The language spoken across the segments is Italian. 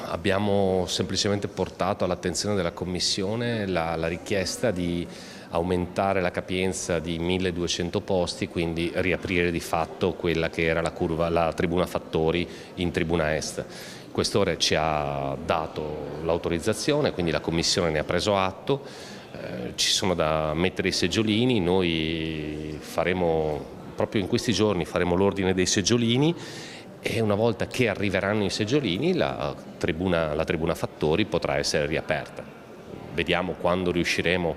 abbiamo semplicemente portato all'attenzione della Commissione la richiesta di aumentare la capienza di 1200 posti, quindi riaprire di fatto quella che era la tribuna Fattori in tribuna est. Il Questore ci ha dato l'autorizzazione, quindi la Commissione ne ha preso atto, ci sono da mettere i seggiolini, noi proprio in questi giorni faremo l'ordine dei seggiolini e una volta che arriveranno i seggiolini la tribuna Fattori potrà essere riaperta. Vediamo quando riusciremo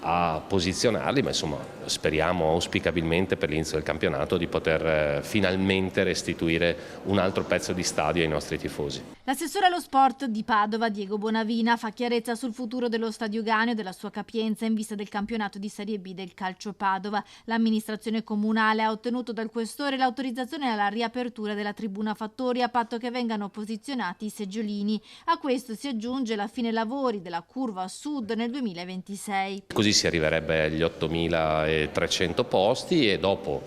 a posizionarli, ma insomma speriamo auspicabilmente per l'inizio del campionato di poter finalmente restituire un altro pezzo di stadio ai nostri tifosi. L'assessore allo sport di Padova, Diego Bonavina, fa chiarezza sul futuro dello Stadio Ganeo e della sua capienza in vista del campionato di Serie B del Calcio Padova. L'amministrazione comunale ha ottenuto dal Questore l'autorizzazione alla riapertura della tribuna Fattori a patto che vengano posizionati i seggiolini. A questo si aggiunge la fine lavori della curva sud nel 2026. Così si arriverebbe agli 8.300 posti e dopo,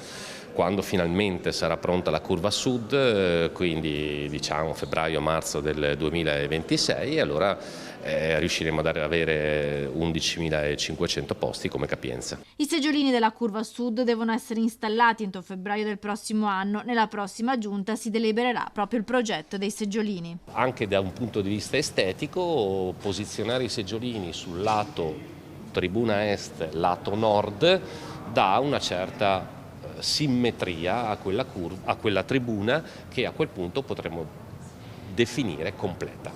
quando finalmente sarà pronta la curva sud, quindi diciamo febbraio-marzo del 2026, allora riusciremo ad avere 11.500 posti come capienza. I seggiolini della curva sud devono essere installati entro febbraio del prossimo anno. Nella prossima giunta si delibererà proprio il progetto dei seggiolini. Anche da un punto di vista estetico, posizionare i seggiolini sul lato tribuna est, lato nord, dà una certa simmetria a quella tribuna che a quel punto potremo definire completa.